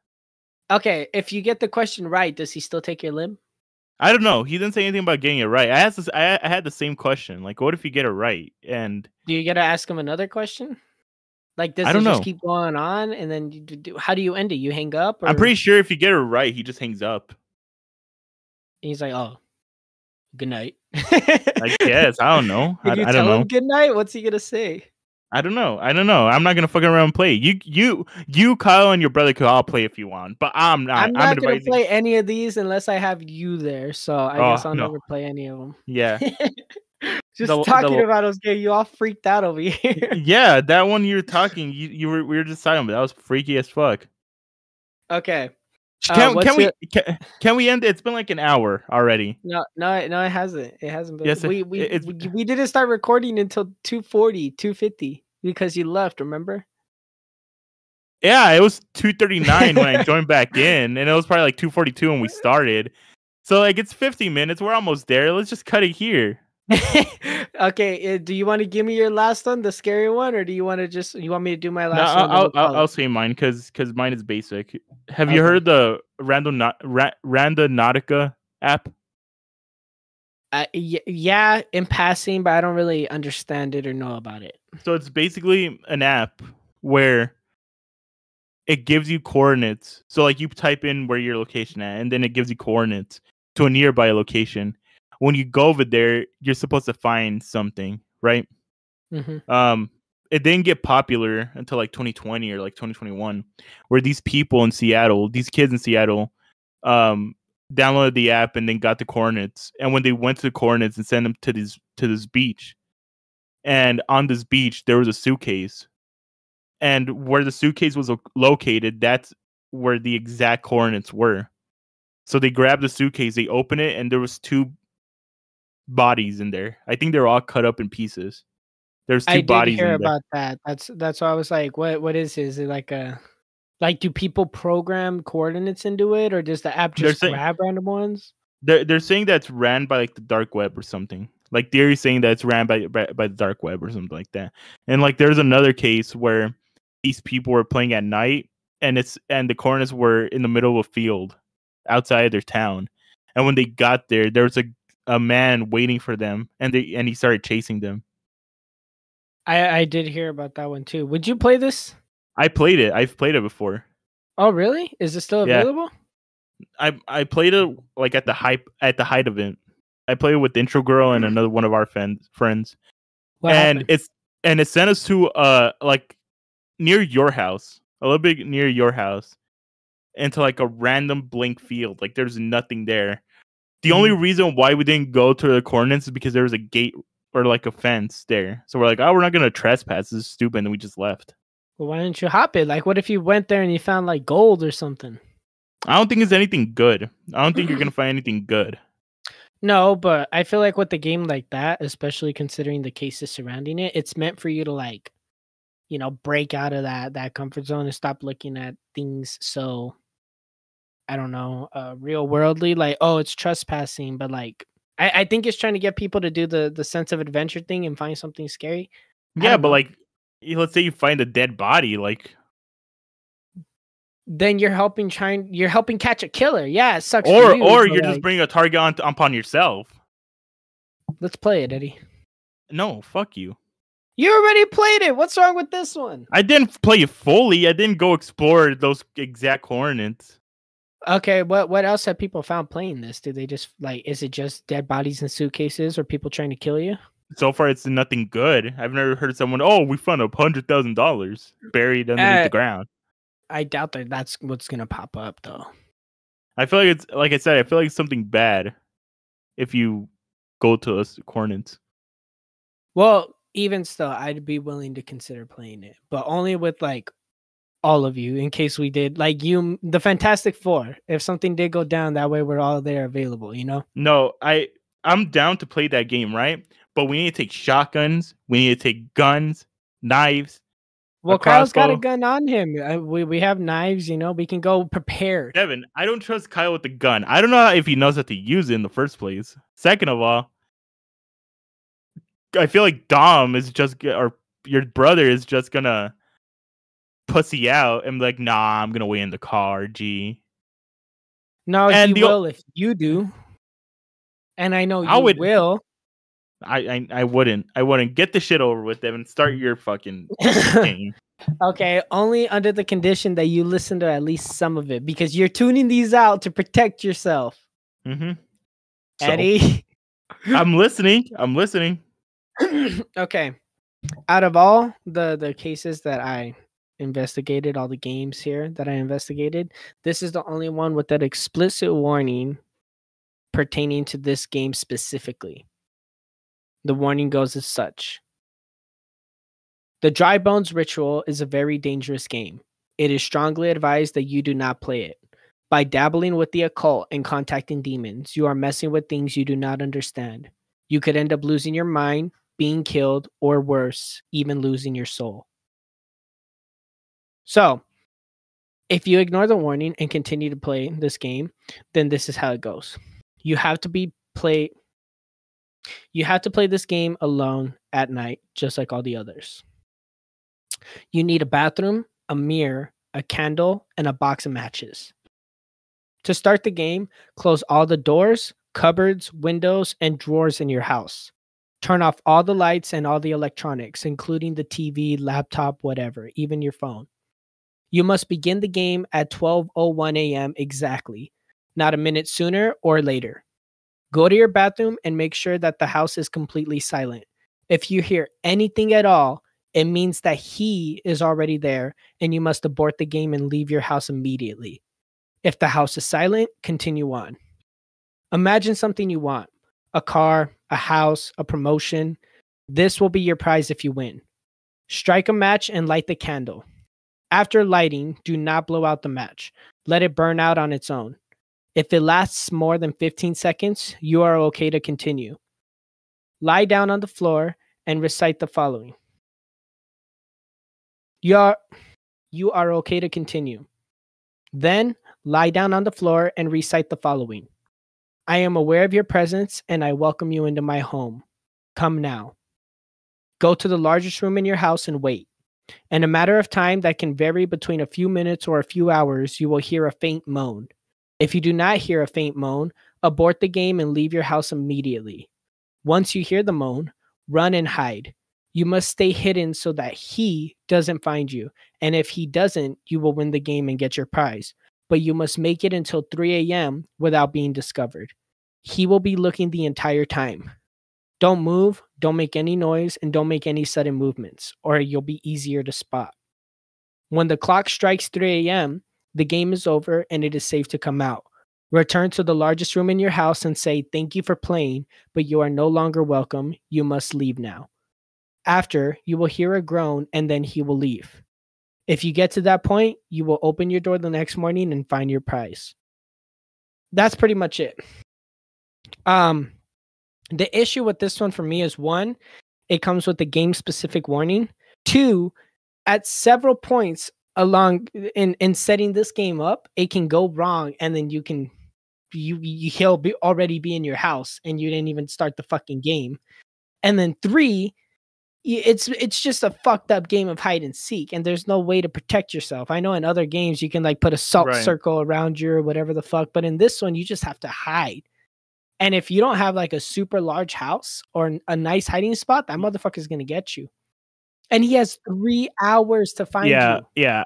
Okay, if you get the question right, does he still take your limb? I don't know. He didn't say anything about getting it right. I had the same question. Like, what if you get it right? And do you gotta ask him another question? Like, does it just keep going on? And then how do you end it? You hang up? Or? I'm pretty sure if you get it right, he just hangs up. He's like, oh, good night. I guess. I don't know. I don't know. Good night? What's he gonna say? I don't know. I'm not gonna fucking around and play. You, Kyle, and your brother could all play if you want, but I'm not. I'm not gonna advising. play any of these unless I have you there. So I guess I'll no. never play any of them. Yeah. Just talking about those games, you all freaked out over here. Yeah, that one you were talking. We were just talking about. That was freaky as fuck. Okay. Can we end? It's been like an hour already. No, it hasn't. It hasn't been. Yes, we didn't start recording until 2:40, 2:50 because you left. Remember? Yeah, it was 2:39 when I joined back in, and it was probably like 2:42 when we started. So like it's 50 minutes. We're almost there. Let's just cut it here. Okay. Do you want to give me your last one, the scary one, or do you want to you want me to do my last one? one? I'll say mine because mine is basic. Have you heard the Randonautica app? Yeah, in passing, but I don't really understand it or know about it. So it's basically an app where it gives you coordinates. So like you type in where your location at, and then it gives you coordinates to a nearby location. When you go over there, you're supposed to find something, right? Mm-hmm. It didn't get popular until like 2020 or like 2021, where these people in Seattle, these kids in Seattle, downloaded the app and then got the coordinates. And when they went to the coordinates and sent them to this beach, and on this beach there was a suitcase, and where the suitcase was located, that's where the exact coordinates were. So they grabbed the suitcase, they opened it, and there was 2 bodies in there. I think they were all cut up in pieces. There's 2 bodies in there. I did hear about that. That's why I was like, what is it? Is it like do people program coordinates into it, or does the app just grab random ones? They're saying that's ran by like the dark web or something. Like Deli's saying that it's ran by the dark web or something like that. And like there's another case where these people were playing at night, and the coordinates were in the middle of a field outside of their town. And when they got there, there was a man waiting for them, and he started chasing them. I did hear about that one too. Would you play this? I played it. I've played it before. Oh really? Is it still available? I played it like at the height of it. I played it with Intro Girl and another one of our friends. What happened? It sent us to like near your house, a little bit near your house, into like a random blank field. Like there's nothing there. The only reason why we didn't go to the coordinates is because there was a gate or like a fence there. So we're like, oh, we're not gonna trespass. This is stupid, and we just left. Well, why didn't you hop it? Like, what if you went there and you found like gold or something? I don't think it's anything good. I don't think you're gonna find anything good. No, but I feel like with a game like that, especially considering the cases surrounding it, it's meant for you to like, break out of that comfort zone and stop looking at things so, I don't know, real worldly. Like, oh, it's trespassing, but like, I think it's trying to get people to do the sense of adventure thing and find something scary. Yeah, but like, let's say you find a dead body, like. Then you're helping catch a killer. Yeah, it sucks. Or you're just bringing a target upon yourself. Let's play it, Eddie. No, fuck you. You already played it. What's wrong with this one? I didn't play it fully. I didn't go explore those exact coordinates. Okay, what else have people found playing this? Do they just is it just dead bodies in suitcases or people trying to kill you? So far, it's nothing good. I've never heard someone, we found $100,000 buried underneath the ground. I doubt that's what's gonna pop up though. I feel like it's like I said. I feel like it's something bad if you go to those coordinates. Well, even still, I'd be willing to consider playing it, but only with like all of you in case we did like you, the Fantastic Four. If something did go down, that way we're all there available. No, I'm down to play that game, right? But we need to take shotguns. We need to take guns, knives. Well, Kyle's got a gun on him. We have knives, we can go prepared. Devin, I don't trust Kyle with the gun. I don't know if he knows how to use it in the first place. Second of all, I feel like Dom is or your brother is just gonna pussy out and be like, nah, I'm gonna wait in the car, G. No, and he will if you do. And I know you will. I wouldn't. Get the shit over with, Devin. Start your fucking game. Okay, only under the condition that you listen to at least some of it, because you're tuning these out to protect yourself. Mm-hmm. Eddie, I'm listening. Okay, Out of all the cases that I investigated, all the games here that I investigated, this is the only one with that explicit warning pertaining to this game specifically. The warning goes as such. The Dry Bones Ritual is a very dangerous game. It is strongly advised that you do not play it. By dabbling with the occult and contacting demons, you are messing with things you do not understand. You could end up losing your mind, being killed, or worse, even losing your soul. So, if you ignore the warning and continue to play this game, then this is how it goes. You have to play this game alone at night, just like all the others. You need a bathroom, a mirror, a candle, and a box of matches. To start the game, close all the doors, cupboards, windows, and drawers in your house. Turn off all the lights and all the electronics, including the TV, laptop, whatever, even your phone. You must begin the game at 12:01 a.m. exactly, not a minute sooner or later. Go to your bathroom and make sure that the house is completely silent. If you hear anything at all, it means that he is already there and you must abort the game and leave your house immediately. If the house is silent, continue on. Imagine something you want: a car, a house, a promotion. This will be your prize if you win. Strike a match and light the candle. After lighting, do not blow out the match. Let it burn out on its own. If it lasts more than 15 seconds, you are okay to continue. Lie down on the floor and recite the following. You are okay to continue. Then, lie down on the floor and recite the following. I am aware of your presence and I welcome you into my home. Come now. Go to the largest room in your house and wait. In a matter of time that can vary between a few minutes or a few hours, you will hear a faint moan. If you do not hear a faint moan, abort the game and leave your house immediately. Once you hear the moan, run and hide. You must stay hidden so that he doesn't find you, and if he doesn't, you will win the game and get your prize. But you must make it until 3 a.m. without being discovered. He will be looking the entire time. Don't move, don't make any noise, and don't make any sudden movements, or you'll be easier to spot. When the clock strikes 3 a.m., the game is over and it is safe to come out. Return to the largest room in your house and say, thank you for playing, but you are no longer welcome. You must leave now. After, you will hear a groan and then he will leave. If you get to that point, you will open your door the next morning and find your prize. That's pretty much it. The issue with this one for me is, one, it comes with a game-specific warning. Two, at several points along in setting this game up, it can go wrong, and then he'll already be in your house, and you didn't even start the fucking game. And then three, it's just a fucked up game of hide and seek, and there's no way to protect yourself. I know in other games you can like put a salt circle around you or whatever the fuck, but in this one you just have to hide. And if you don't have like a super large house or a nice hiding spot, that motherfucker's gonna get you. And he has 3 hours to find you. Yeah.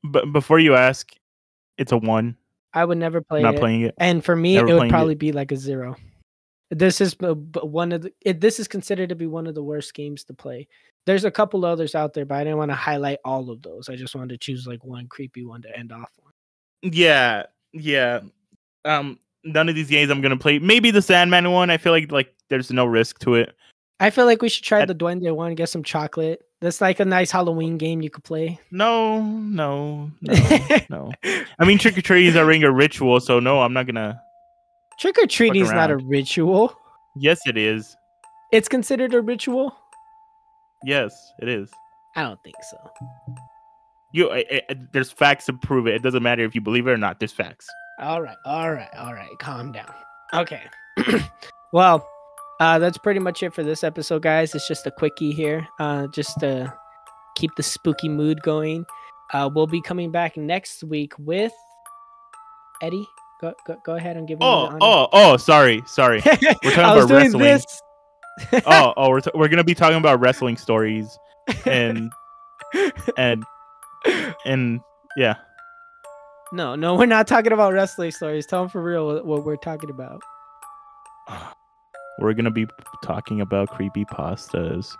But before you ask, it's a 1. I would never play Not it. playing it. And for me, Never it would playing probably it. be like a 0. This is this is considered to be one of the worst games to play. There's a couple others out there, but I didn't want to highlight all of those. I just wanted to choose like one creepy one to end off on. Yeah. None of these games I'm gonna play. Maybe the Sandman one. I feel like there's no risk to it. I feel like we should try the Duende one, get some chocolate. That's like a nice Halloween game you could play. No. I mean, trick or treating is already a ritual, so no, I'm not gonna. Trick or treating is not a ritual. Yes, it is. It's considered a ritual? Yes, it is. I don't think so. There's facts to prove it. It doesn't matter if you believe it or not. There's facts. All right. Calm down. Okay. Well, that's pretty much it for this episode, guys. It's just a quickie here, just to keep the spooky mood going. We'll be coming back next week with Eddie. Go ahead and give me the honor. Sorry. We're talking about wrestling. We're gonna be talking about wrestling stories, and yeah. No, we're not talking about wrestling stories. Tell them for real what we're talking about. We're gonna be talking about creepypastas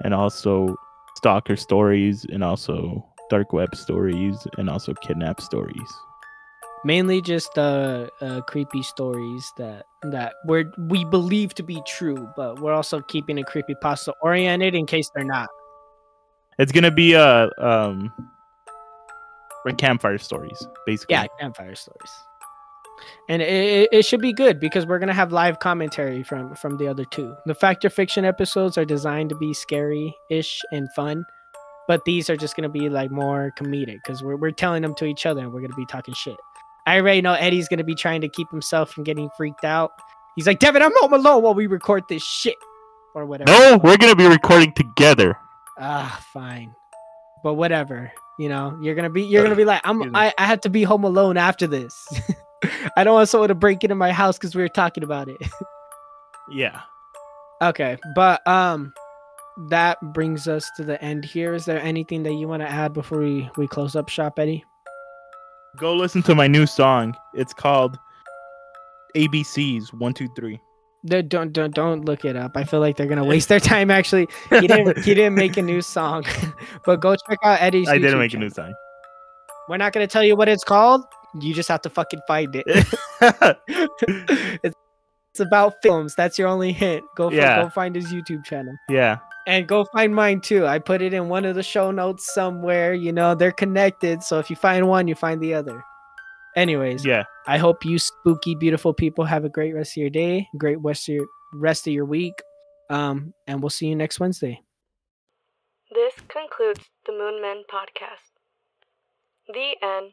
and also stalker stories and also dark web stories and also kidnap stories. Mainly just creepy stories that we believe to be true, but we're also keeping it creepypasta oriented in case they're not. It's gonna be like campfire stories, basically. Yeah, campfire stories. And it should be good because we're gonna have live commentary from the other two. The Fact or Fiction episodes are designed to be scary-ish and fun, but these are just gonna be like more comedic because we're telling them to each other and we're gonna be talking shit. I already know Eddie's gonna be trying to keep himself from getting freaked out. He's like, Devin, I'm home alone while we record this shit or whatever. No, we're gonna be recording together. Fine, but whatever. You know, you're gonna be like, I had to be home alone after this. I don't want someone to break into my house because we were talking about it. Yeah. Okay, but that brings us to the end here. Is there anything that you want to add before we close up shop, Eddie? Go listen to my new song. It's called ABCs 1 2 3. Don't look it up. I feel like they're gonna waste their time. Actually, he didn't make a new song, but go check out Eddie's. I didn't YouTube make a channel. new song. We're not gonna tell you what it's called. You just have to fucking find it. It's about films. That's your only hint. Go find his YouTube channel. Yeah. And go find mine too. I put it in one of the show notes somewhere. You know, they're connected. So if you find one, you find the other. Anyways, Yeah. I hope you spooky, beautiful people have a great rest of your day, great rest of your week. And we'll see you next Wednesday. This concludes the Moon Men podcast. The end.